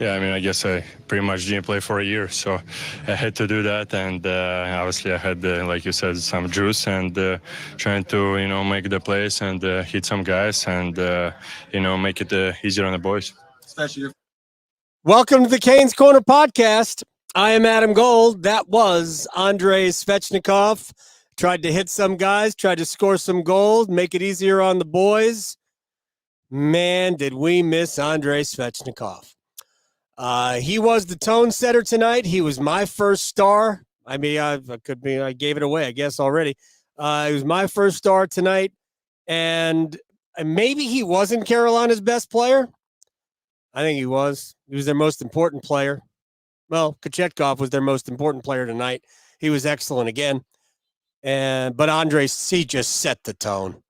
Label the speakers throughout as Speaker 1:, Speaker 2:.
Speaker 1: Yeah, I mean, I guess I pretty much didn't play for a year, so I had to do that, and obviously I had, like you said, some juice and trying to, make the plays and hit some guys and, make it easier on the boys.
Speaker 2: Welcome to the Canes Corner podcast. I am Adam Gold. That was Andrei Svechnikov. Tried to hit some guys, tried to score some goals, make it easier on the boys. Man, did we miss Andrei Svechnikov. He was the tone setter tonight. He was my first star. I mean, I gave it away, I guess, already. He was my first star tonight. And maybe he wasn't Carolina's best player. I think he was. He was their most important player. Well, Kochetkov was their most important player tonight. He was excellent again. But Andrei, he just set the tone.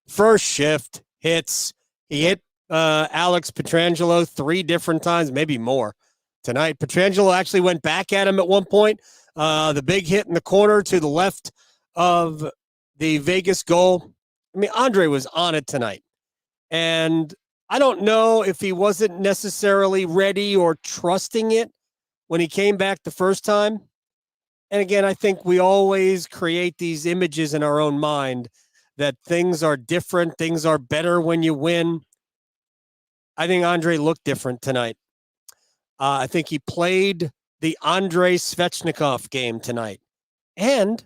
Speaker 2: First shift, hits. He hit Alex Pietrangelo 3 different times, maybe more tonight. Pietrangelo actually went back at him at one point. The big hit in the corner to the left of the Vegas goal. I mean, Andrei was on it tonight. And I don't know if he wasn't necessarily ready or trusting it when he came back the first time. And again, I think we always create these images in our own mind that things are different, things are better when you win. I think Andrei looked different tonight. I think he played the Andrei Svechnikov game tonight. And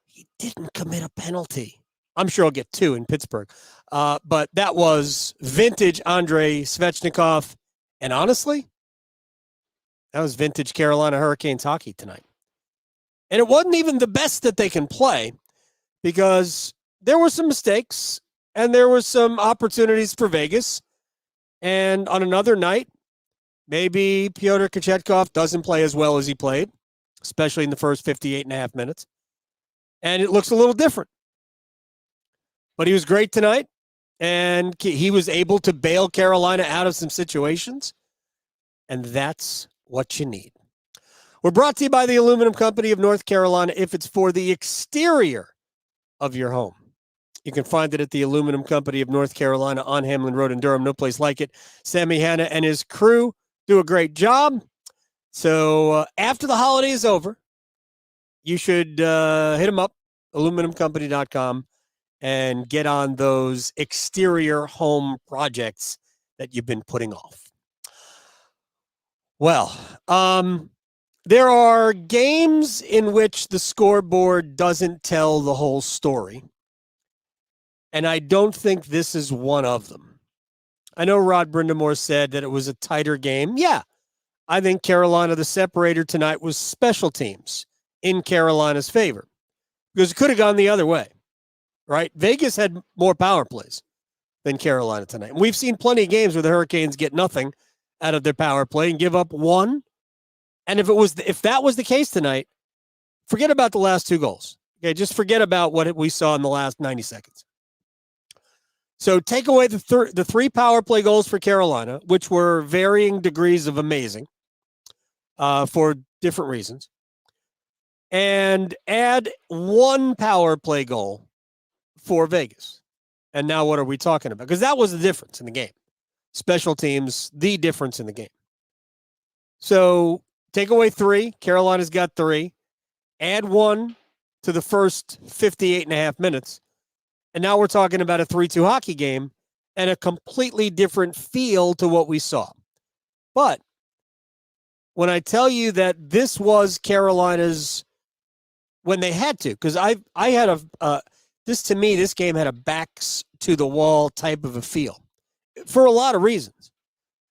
Speaker 2: he didn't commit a penalty. I'm sure he'll get 2 in Pittsburgh. But that was vintage Andrei Svechnikov. And honestly, that was vintage Carolina Hurricanes hockey tonight. And it wasn't even the best that they can play because there were some mistakes and there were some opportunities for Vegas. And on another night, maybe Pyotr Kotchetkov doesn't play as well as he played, especially in the first 58.5 minutes. And it looks a little different. But he was great tonight, and he was able to bail Carolina out of some situations. And that's what you need. We're brought to you by the Aluminum Company of North Carolina if it's for the exterior of your home. You can find it at the Aluminum Company of North Carolina on Hamlin Road in Durham. No place like it. Sammy Hanna and his crew do a great job. So after the holiday is over, you should hit them up, aluminumcompany.com, and get on those exterior home projects that you've been putting off. Well, there are games in which the scoreboard doesn't tell the whole story. And I don't think this is one of them. I know Rod Brindamore said that it was a tighter game. Yeah, I think Carolina, the separator tonight was special teams in Carolina's favor because it could have gone the other way, right? Vegas had more power plays than Carolina tonight. And we've seen plenty of games where the Hurricanes get nothing out of their power play and give up 1. And if that was the case tonight, forget about the last 2 goals. Okay, just forget about what we saw in the last 90 seconds. So take away the 3 power play goals for Carolina, which were varying degrees of amazing for different reasons, and add 1 power play goal for Vegas. And now what are we talking about? Because that was the difference in the game. Special teams, the difference in the game. So take away 3. Carolina's got 3. Add 1 to the first 58.5 minutes. And now we're talking about a 3-2 hockey game and a completely different feel to what we saw. But when I tell you that this was Carolina's when they had to, because I had this game had a backs to the wall type of a feel for a lot of reasons,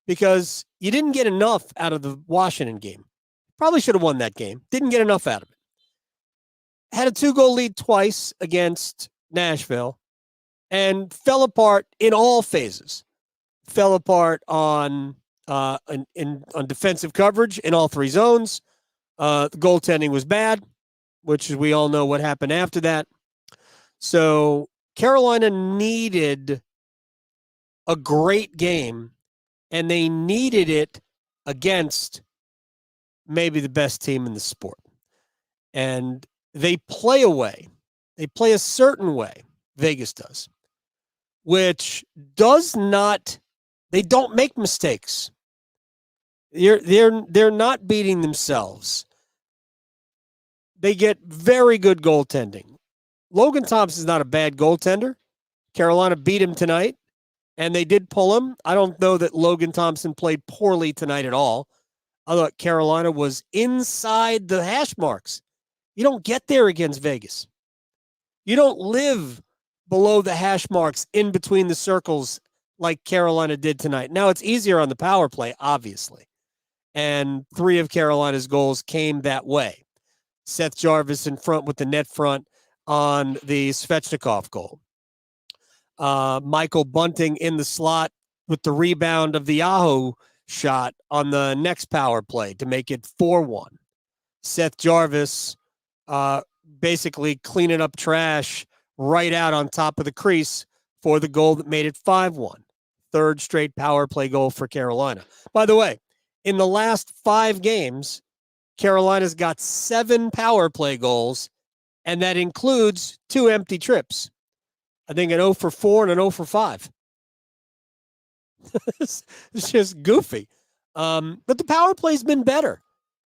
Speaker 2: because you didn't get enough out of the Washington game. Probably should have won that game. Didn't get enough out of it. Had a 2-goal lead twice against Nashville and fell apart in all phases. Fell apart on defensive coverage in all 3 zones. The goaltending was bad, which we all know what happened after that. So Carolina needed a great game, and they needed it against maybe the best team in the sport. And they play a way. They play a certain way, Vegas does, which does not, they don't make mistakes. They're not beating themselves. They get very good goaltending. Logan Thompson's not a bad goaltender. Carolina beat him tonight, and they did pull him. I don't know that Logan Thompson played poorly tonight at all. I thought Carolina was inside the hash marks. You don't get there against Vegas. You don't live below the hash marks in between the circles like Carolina did tonight. Now, it's easier on the power play, obviously. And 3 of Carolina's goals came that way. Seth Jarvis in front with the net front on the Svechnikov goal. Michael Bunting in the slot with the rebound of the Aho shot on the next power play to make it 4-1. Seth Jarvis basically cleaning up trash right out on top of the crease for the goal that made it 5-1. Third straight power play goal for Carolina. By the way, in the last 5 games, Carolina's got 7 power play goals, and that includes 2 empty trips. I think an 0 for 4 and an 0 for 5. It's just goofy. But the power play's been better.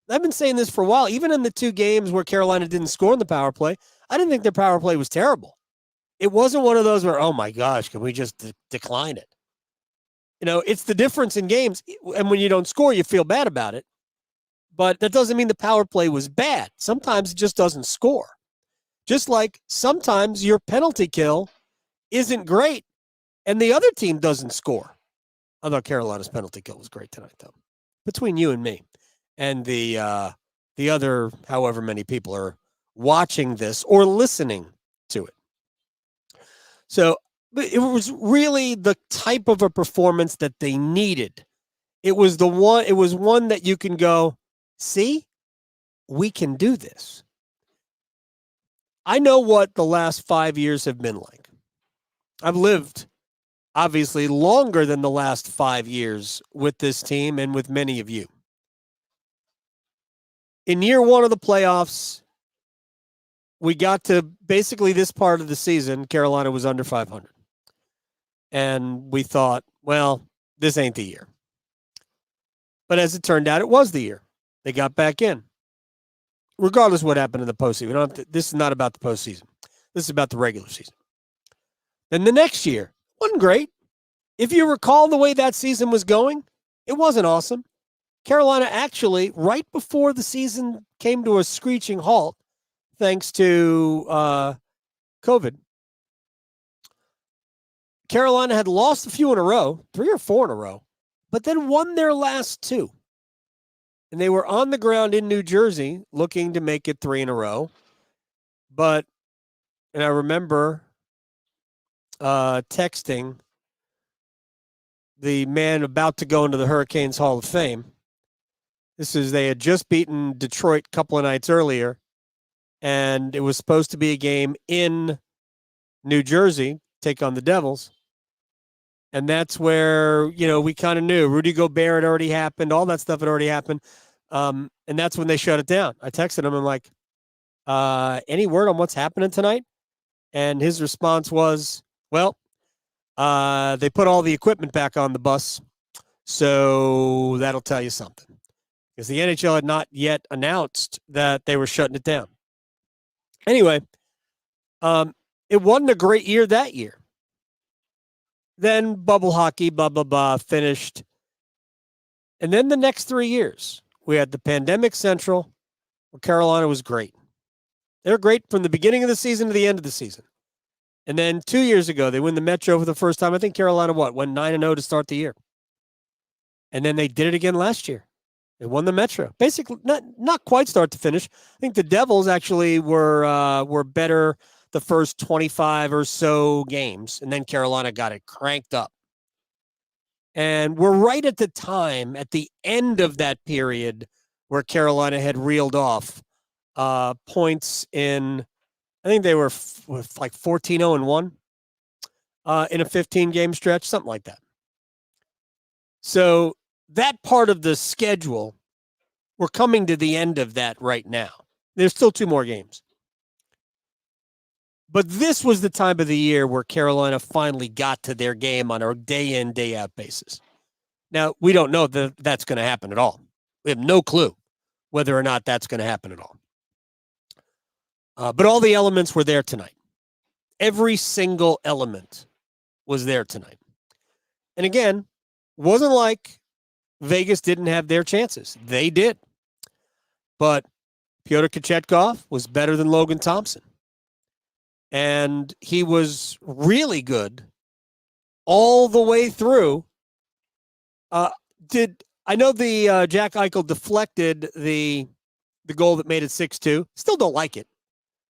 Speaker 2: I've been saying this for a while. Even in the 2 games where Carolina didn't score in the power play, I didn't think their power play was terrible. It wasn't one of those where, oh my gosh, can we just decline it? You know, it's the difference in games. And when you don't score, you feel bad about it. But that doesn't mean the power play was bad. Sometimes it just doesn't score. Just like sometimes your penalty kill isn't great and the other team doesn't score. I thought Carolina's penalty kill was great tonight, though. Between you and me and the other however many people are watching this or listening to it. So it was really the type of a performance that they needed. It was one that you can go, see, we can do this. I know what the last 5 years have been like. I've lived, obviously, longer than the last 5 years with this team and with many of you. In year 1 of the playoffs, we got to basically this part of the season, Carolina was under 500. And we thought, well, this ain't the year. But as it turned out, it was the year. They got back in. Regardless of what happened in the postseason. This is not about the postseason. This is about the regular season. Then the next year, wasn't great. If you recall the way that season was going, it wasn't awesome. Carolina actually, right before the season came to a screeching halt, thanks to COVID, Carolina had lost a few in a row, 3 or 4 in a row, but then won their last 2. And they were on the ground in New Jersey looking to make it 3 in a row. And I remember texting the man about to go into the Hurricanes Hall of Fame. They had just beaten Detroit a couple of nights earlier, and it was supposed to be a game in New Jersey, take on the Devils. And that's where, we kind of knew Rudy Gobert had already happened. All that stuff had already happened. And that's when they shut it down. I texted him. I'm like, any word on what's happening tonight? And his response was, well, they put all the equipment back on the bus. So that'll tell you something. Because the NHL had not yet announced that they were shutting it down. Anyway, it wasn't a great year that year. Then bubble hockey, blah, blah, blah, finished. And then the next 3 years, we had the pandemic central, where Carolina was great. They were great from the beginning of the season to the end of the season. And then 2 years ago, they win the Metro for the first time. I think Carolina, went 9-0 to start the year. And then they did it again last year. They won the Metro. Basically, not quite start to finish. I think the Devils actually were better the first 25 or so games, and then Carolina got it cranked up. And we're right at the time, at the end of that period, where Carolina had reeled off points in, I think they were like 14-0-1 in a 15-game stretch, something like that. So that part of the schedule, we're coming to the end of that right now. There's still 2 more games. But this was the time of the year where Carolina finally got to their game on a day-in, day-out basis. Now, we don't know that that's going to happen at all. We have no clue whether or not that's going to happen at all. But all the elements were there tonight. Every single element was there tonight. And again, wasn't like Vegas didn't have their chances. They did. But Pyotr Kotchetkov was better than Logan Thompson. And he was really good all the way through. I know the Jack Eichel deflected the goal that made it 6-2. Still don't like it.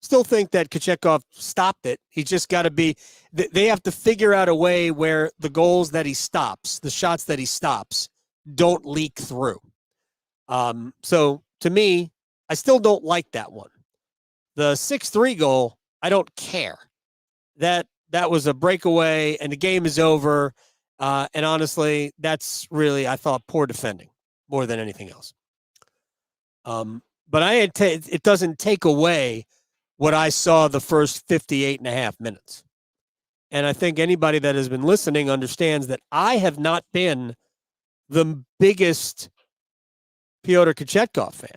Speaker 2: Still think that Kochetkov stopped it. He's just got to be – they have to figure out a way where the goals that he stops, the shots that he stops, don't leak through. So, to me, I still don't like that one. The 6-3 goal, I don't care. That was a breakaway, and the game is over. And honestly, that's really, I thought, poor defending more than anything else. But it doesn't take away what I saw the first 58.5 minutes. And I think anybody that has been listening understands that I have not been the biggest Pyotr Kotchetkov fan.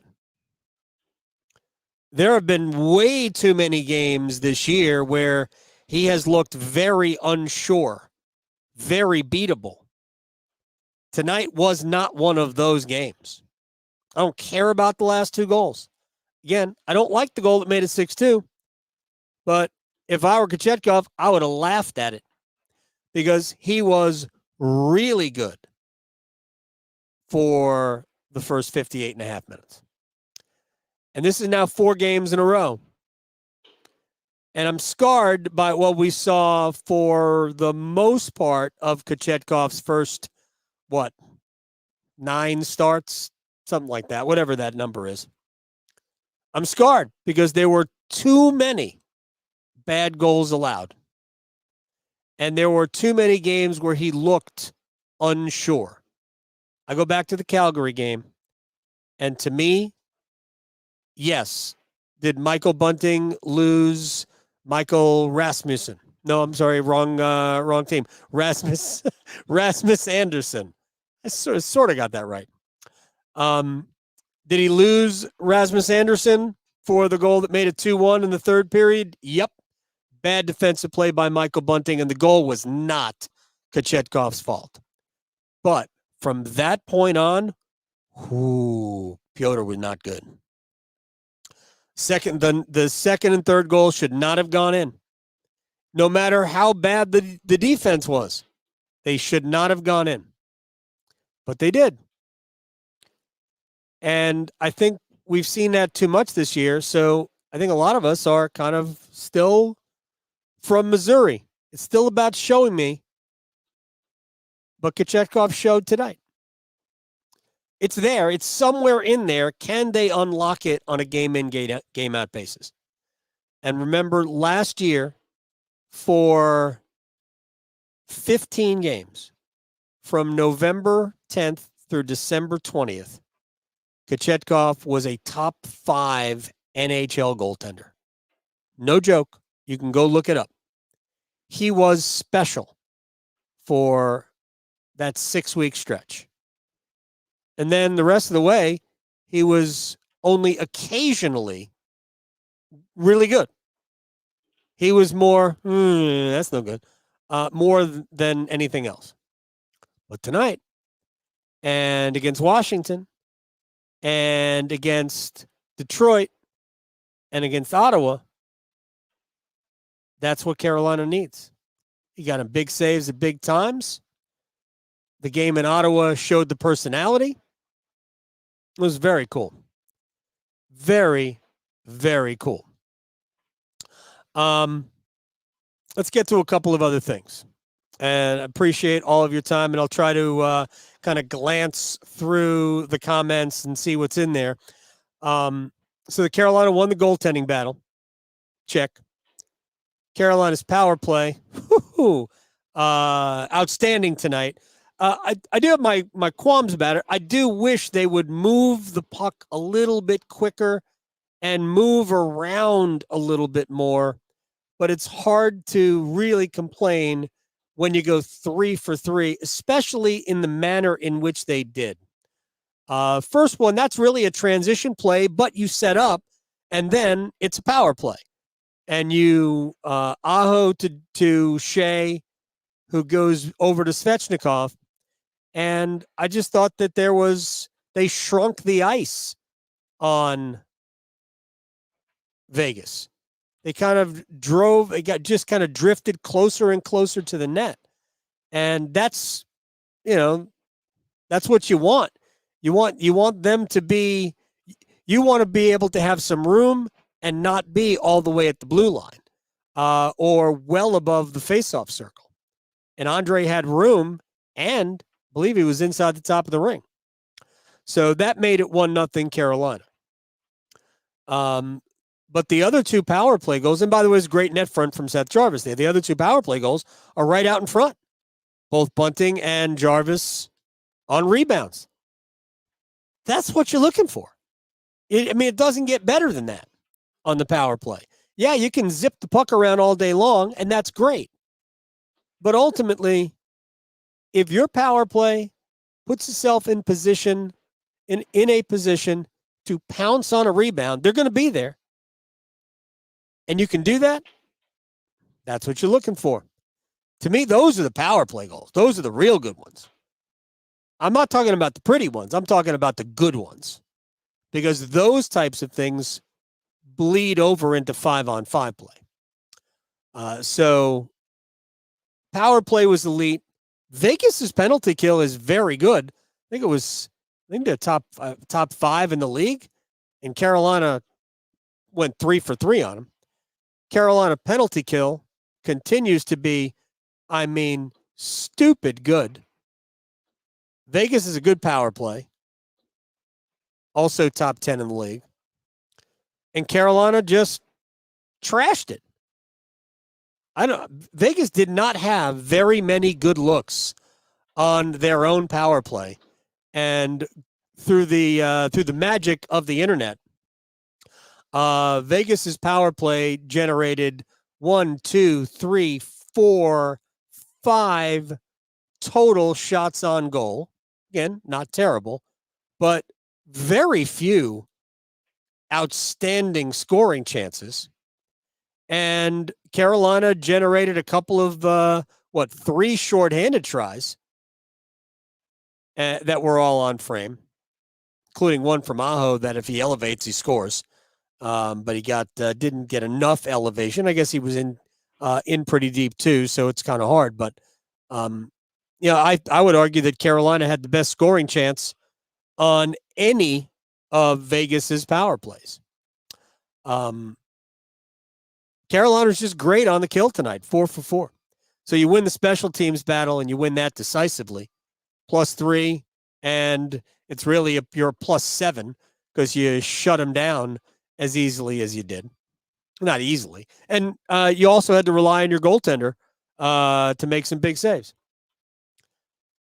Speaker 2: There have been way too many games this year where he has looked very unsure, very beatable. Tonight was not one of those games. I don't care about the last two goals. Again, I don't like the goal that made it 6-2, but if I were Kochetkov, I would have laughed at it because he was really good for the first 58.5 minutes. And this is now 4 games in a row. And I'm scarred by what we saw for the most part of Kochetkov's first, 9 starts? Something like that, whatever that number is. I'm scarred because there were too many bad goals allowed. And there were too many games where he looked unsure. I go back to the Calgary game. And to me, yes, did Michael Bunting lose Michael Rasmussen? No, I'm sorry, wrong team. Rasmus Anderson. I sort of got that right. Did he lose Rasmus Anderson for the goal that made it 2-1 in the third period? Yep. Bad defensive play by Michael Bunting, and the goal was not Kochetkov's fault. But from that point on, Pyotr was not good. The second and third goal should not have gone in. No matter how bad the defense was, they should not have gone in. But they did. And I think we've seen that too much this year. So I think a lot of us are kind of still from Missouri. It's still about showing me. But Kochetkov showed tonight. It's there. It's somewhere in there. Can they unlock it on a game-in, game-out basis? And remember, last year, for 15 games, from November 10th through December 20th, Kochetkov was a top 5 NHL goaltender. No joke. You can go look it up. He was special for that 6-week stretch. And then the rest of the way, he was only occasionally really good. He was more, that's no good, more than anything else. But tonight, and against Washington, and against Detroit, and against Ottawa, that's what Carolina needs. He got him big saves at big times. The game in Ottawa showed the personality. It was very cool. Very, very cool. Let's get to a couple of other things. And I appreciate all of your time, and I'll try to kind of glance through the comments and see what's in there. So the Carolina won the goaltending battle. Check. Carolina's power play. Outstanding tonight. I do have my qualms about it. I do wish they would move the puck a little bit quicker and move around a little bit more. But it's hard to really complain when you go 3 for 3, especially in the manner in which they did. First one, that's really a transition play, but you set up, and then it's a power play. And you Aho to Skjei, who goes over to Svechnikov. And I just thought that they shrunk the ice on Vegas. They kind of just kind of drifted closer and closer to the net. And that's what you want. You want them to be, you want to be able to have some room and not be all the way at the blue line or well above the faceoff circle. And Andrei had room, and I believe he was inside the top of the ring. So that made it 1-0 Carolina. But the other two power play goals, and by the way, it's great net front from Seth Jarvis there. The other two power play goals are right out in front. Both Bunting and Jarvis on rebounds. That's what you're looking for. It doesn't get better than that on the power play. Yeah, you can zip the puck around all day long, and that's great. But ultimately, if your power play puts itself in a position to pounce on a rebound, they're going to be there. And you can do that. That's what you're looking for. To me, those are the power play goals. Those are the real good ones. I'm not talking about the pretty ones. I'm talking about the good ones. Because those types of things bleed over into 5-on-5 play. So power play was elite. Vegas's penalty kill is very good. I think they're top 5 in the league. And Carolina went 3 for 3 on them. Carolina penalty kill continues to be, stupid good. Vegas is a good power play. Also top 10 in the league. And Carolina just trashed it. Vegas did not have very many good looks on their own power play. And through the magic of the internet, Vegas's power play generated 1, 2, 3, 4, 5 total shots on goal. Again, not terrible, but very few outstanding scoring chances. And Carolina generated a couple of 3 shorthanded tries that were all on frame, including one from Aho that if he elevates, he scores. But he didn't get enough elevation. I guess he was in pretty deep too, so it's kind of hard. But I would argue that Carolina had the best scoring chance on any of Vegas's power plays. Carolina's just great on the kill tonight, 4 for 4. So you win the special teams battle and you win that decisively, +3, and it's really you're +7 because you shut them down as easily as you did. Not easily. And you also had to rely on your goaltender to make some big saves.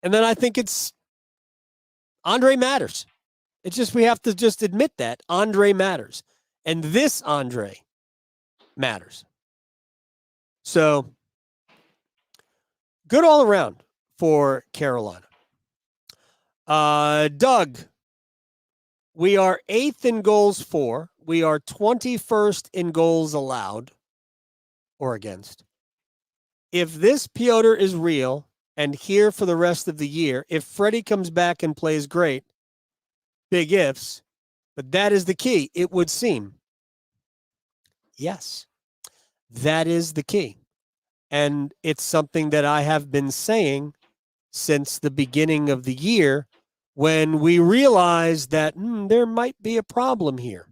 Speaker 2: And then I think Andrei matters. It's just we have to just admit that Andrei matters. And this Andrei matters. So good all around for Carolina. Doug, we are 8th in goals for. We are 21st in goals allowed or against. If this Pyotr is real and here for the rest of the year, if Freddie comes back and plays great, big ifs, but that is the key, it would seem. Yes, that is the key. And it's something that I have been saying since the beginning of the year when we realized that there might be a problem here.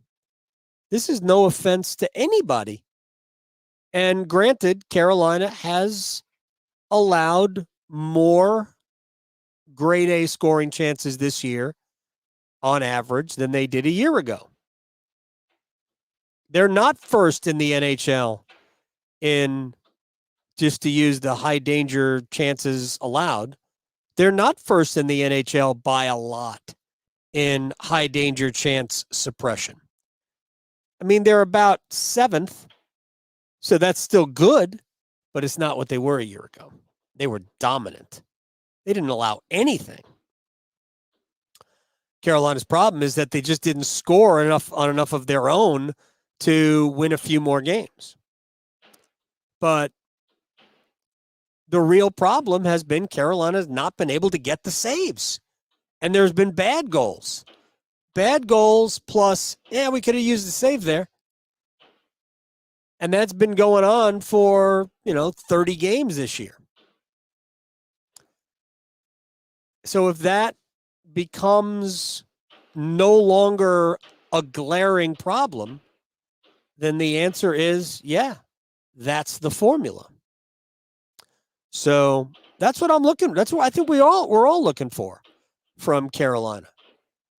Speaker 2: This is no offense to anybody. And granted, Carolina has allowed more grade A scoring chances this year on average than they did a year ago. They're not first in the NHL in, just to use the high danger chances allowed, they're not first in the NHL by a lot in high danger chance suppression. I mean, they're about 7th, so that's still good, but it's not what they were a year ago. They were dominant. They didn't allow anything. Carolina's problem is that they just didn't score enough on enough of their own to win a few more games. But the real problem has been Carolina's not been able to get the saves. And there's been bad goals. Bad goals plus, we could have used the save there. And that's been going on for, 30 games this year. So if that becomes no longer a glaring problem, then the answer is, that's the formula. So that's what I'm looking. That's what I think we're all looking for from Carolina.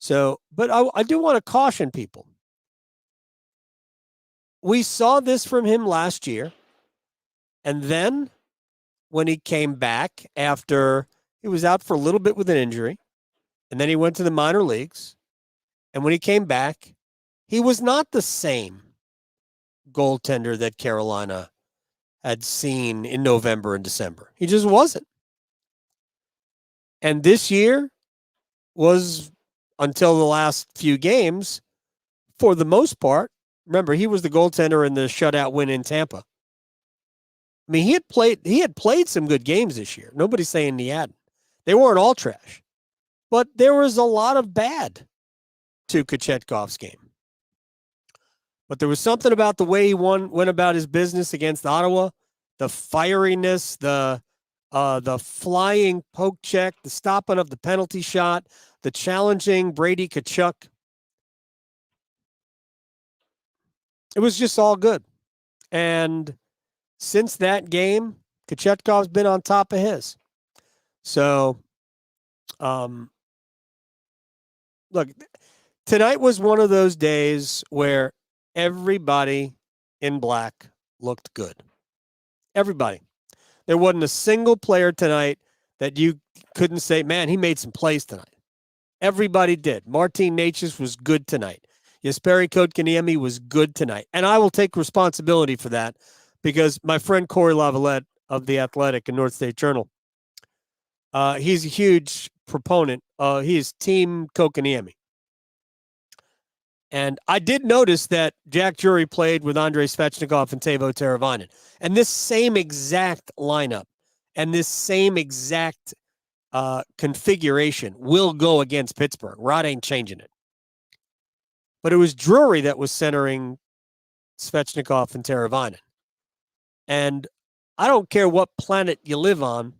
Speaker 2: So, but I do want to caution people. We saw this from him last year. And then when he came back after he was out for a little bit with an injury, and then he went to the minor leagues. And when he came back, he was not the same goaltender that Carolina had seen in November and December. He just wasn't. And this year was, until the last few games, for the most part, remember, he was the goaltender in the shutout win in Tampa. I mean, he had played some good games this year. Nobody's saying he hadn't. They weren't all trash. But there was a lot of bad to Kochetkov's game. But there was something about the way he went about his business against Ottawa, the fieriness, the flying poke check, the stopping of the penalty shot, the challenging Brady Tkachuk. It was just all good. And since that game, Kochetkov's been on top of his. So, look, tonight was one of those days where everybody in black looked good. Everybody. There wasn't a single player tonight that you couldn't say, man, he made some plays tonight. Everybody did. Martin Necas was good tonight. Jesperi Kotkaniemi was good tonight. And I will take responsibility for that because my friend Corey Lavalette of The Athletic and North State Journal, he's a huge proponent. He's Team Kotkaniemi. And I did notice that Jack Drury played with Andrei Svechnikov and Teuvo Teravainen. And this same exact lineup and this same exact configuration will go against Pittsburgh. Rod ain't changing it. But it was Drury that was centering Svechnikov and Teravainen. And I don't care what planet you live on,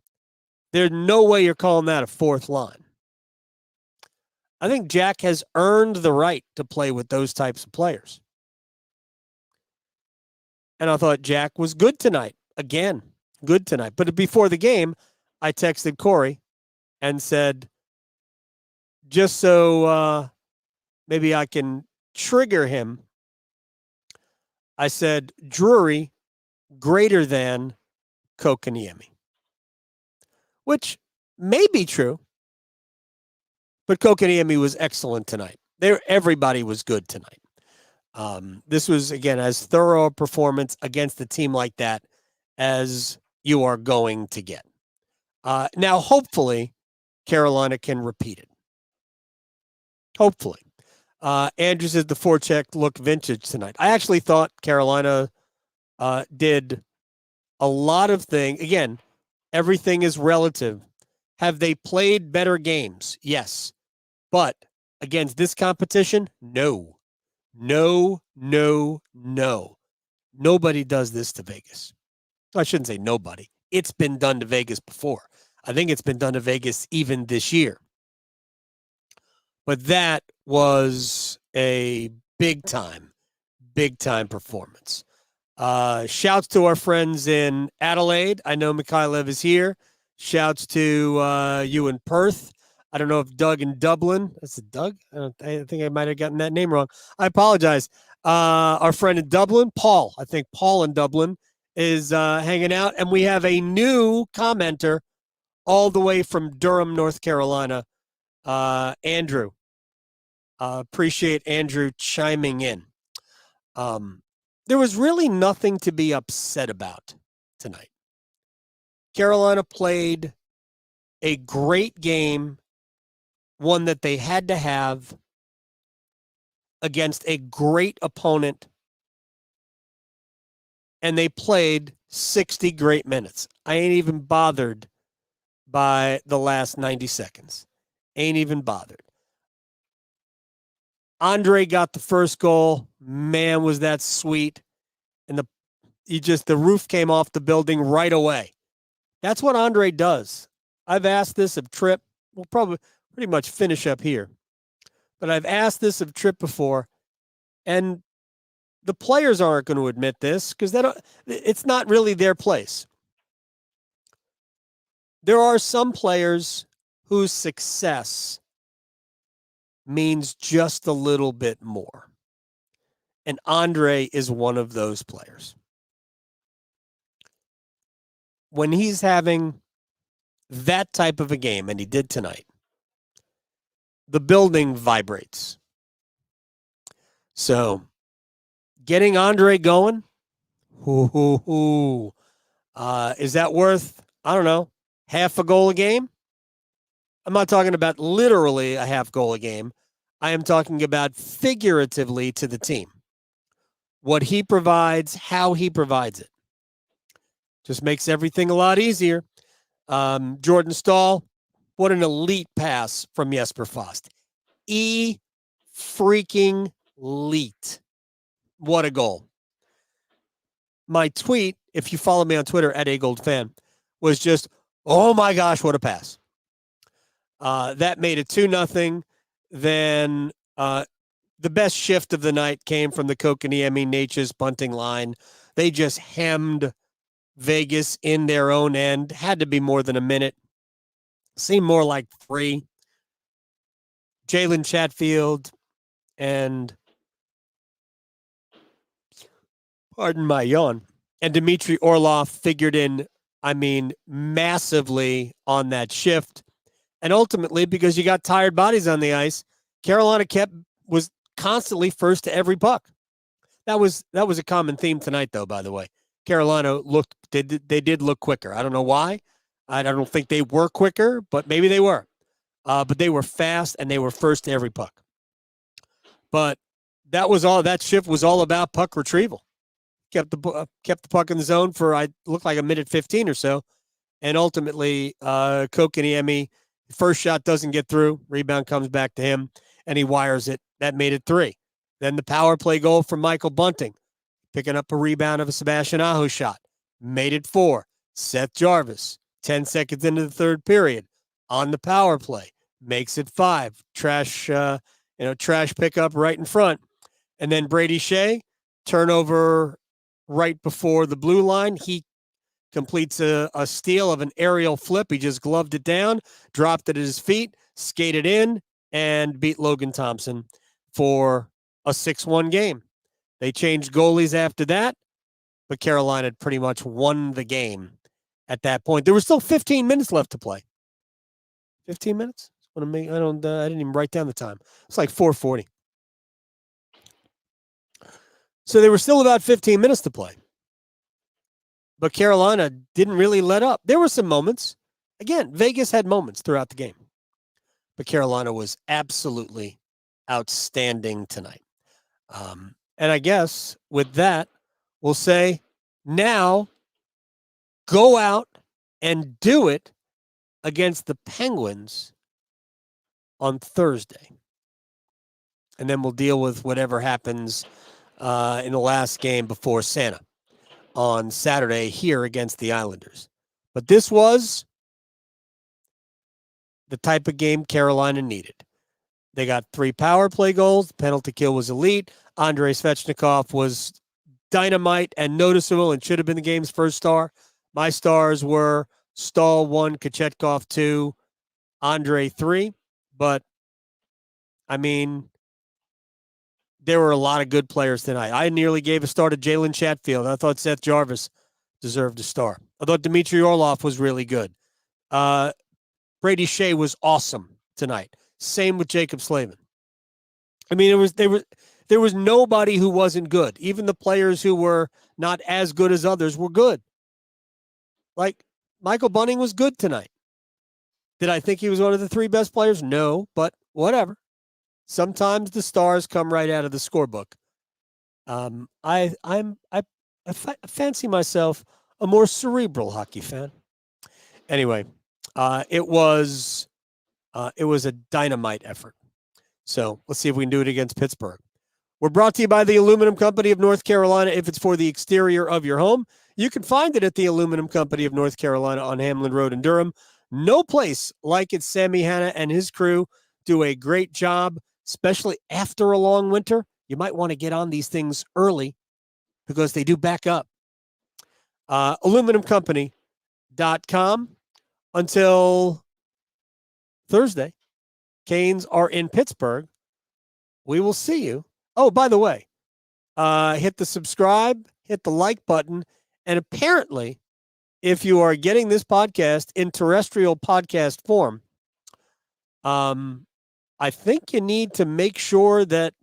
Speaker 2: there's no way you're calling that a fourth line. I think Jack has earned the right to play with those types of players. And I thought Jack was good tonight. Again, good tonight. But before the game, I texted Corey and said, just so maybe I can trigger him, I said, Drury greater than Kotkaniemi. Which may be true. But Kotkaniemi was excellent tonight. Everybody was good tonight. This was, again, as thorough a performance against a team like that as you are going to get. Now, hopefully, Carolina can repeat it. Hopefully. Andrew says the forecheck looked vintage tonight. I actually thought Carolina did a lot of things. Again, everything is relative. Have they played better games? Yes. But against this competition, no. No, no, no. Nobody does this to Vegas. I shouldn't say nobody. It's been done to Vegas before. I think it's been done to Vegas even this year. But that was a big-time performance. Shouts to our friends in Adelaide. I know Mikhailev is here. Shouts to you in Perth. I don't know if Doug in Dublin. That's it, Doug? I think I might have gotten that name wrong. I apologize. Our friend in Dublin, Paul. I think Paul in Dublin is hanging out. And we have a new commenter all the way from Durham, North Carolina, Andrew. Appreciate Andrew chiming in. There was really nothing to be upset about tonight. Carolina played a great game, one that they had to have against a great opponent, and they played 60 great minutes. I ain't even bothered by the last 90 seconds. Ain't even bothered. Andrei got the first goal. Man, was that sweet. And the roof came off the building right away. That's what Andrei does. I've asked this of Tripp. We'll probably pretty much finish up here. But I've asked this of Tripp before, and the players aren't going to admit this because it's not really their place. There are some players whose success means just a little bit more. And Andrei is one of those players. When he's having that type of a game, and he did tonight, the building vibrates. So getting Andrei going, is that worth, I don't know, half a goal a game? I'm not talking about literally a half goal a game. I am talking about figuratively to the team. What he provides, how he provides it. Just makes everything a lot easier. Jordan Staal, what an elite pass from Jesper Fast. Freaking elite. What a goal. My tweet, if you follow me on Twitter at @AGoldFan, was just, oh my gosh, what a pass. That made it 2-0. Then the best shift of the night came from the Kotkaniemi Natchez Bunting line. They just hemmed Vegas in their own end. Had to be more than a minute. Seemed more like 3. Jalen Chatfield and, pardon my yawn, and Dmitry Orlov figured in, massively on that shift. And ultimately, because you got tired bodies on the ice, Carolina was constantly first to every puck. That was a common theme tonight, though, by the way. Carolina they did look quicker. I don't know why. I don't think they were quicker, but maybe they were. But they were fast, and they were first to every puck. But that shift was all about puck retrieval. Kept the puck in the zone for, looked like a minute 15 or so. And ultimately, Kotkaniemi, first shot doesn't get through. Rebound comes back to him, and he wires it. That made it 3. Then the power play goal from Michael Bunting, picking up a rebound of a Sebastian Aho shot. Made it 4. Seth Jarvis, 10 seconds into the third period, on the power play, makes it 5. Trash pickup right in front. And then Brady Skjei, turnover right before the blue line. He completes a steal of an aerial flip. He just gloved it down, dropped it at his feet, skated in, and beat Logan Thompson for a 6-1 game. They changed goalies after that, but Carolina had pretty much won the game at that point. There was still 15 minutes left to play. 15 minutes? I didn't even write down the time. It's like 4:40. So there were still about 15 minutes to play. But Carolina didn't really let up. There were some moments. Again, Vegas had moments throughout the game. But Carolina was absolutely outstanding tonight. And I guess with that, we'll say now go out and do it against the Penguins on Thursday. And then we'll deal with whatever happens in the last game before Santa on Saturday here against the Islanders. But this was the type of game Carolina needed. They got 3 power play goals. The penalty kill was elite. Andrei Svechnikov was dynamite and noticeable and should have been the game's first star. My stars were Staal 1, Kochetkov 2, Andrei 3. But, there were a lot of good players tonight. I nearly gave a star to Jalen Chatfield. I thought Seth Jarvis deserved a star. I thought Dmitry Orlov was really good. Brady Skjei was awesome tonight. Same with Jacob Slavin. There was nobody who wasn't good. Even the players who were not as good as others were good. Like, Michael Bunting was good tonight. Did I think he was one of the 3 best players? No, but whatever. Sometimes the stars come right out of the scorebook. I fancy myself a more cerebral hockey fan. Anyway, it was a dynamite effort. So let's see if we can do it against Pittsburgh. We're brought to you by the Aluminum Company of North Carolina. If it's for the exterior of your home, you can find it at the Aluminum Company of North Carolina on Hamlin Road in Durham. No place like it. Sammy Hanna and his crew do a great job, especially after a long winter. You might want to get on these things early because they do back up. Aluminumcompany.com until Thursday. Canes are in Pittsburgh. We will see you. Oh, by the way, hit the subscribe, hit the like button, and apparently, if you are getting this podcast in terrestrial podcast form, I think you need to make sure that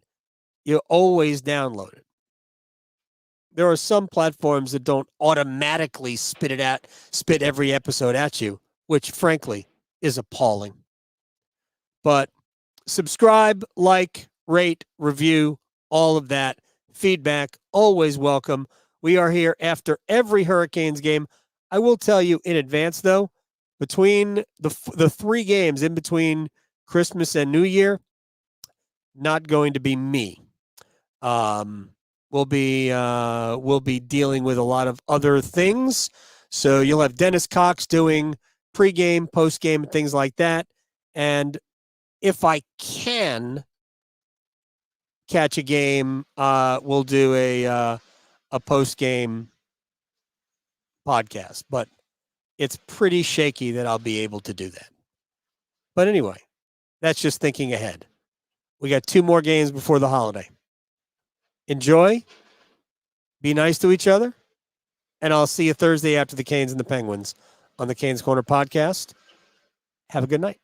Speaker 2: you always download it. There are some platforms that don't automatically spit every episode at you, which frankly is appalling. But subscribe, like, rate, review, all of that. Feedback, always welcome. We are here after every Hurricanes game. I will tell you in advance, though, between the 3 games in between Christmas and New Year, not going to be me. We'll be dealing with a lot of other things. So you'll have Dennis Cox doing pregame, postgame, things like that. And if I can catch a game, we'll do a postgame podcast. But it's pretty shaky that I'll be able to do that. But anyway, that's just thinking ahead. We got 2 more games before the holiday. Enjoy. Be nice to each other. And I'll see you Thursday after the Canes and the Penguins on the Canes Corner podcast. Have a good night.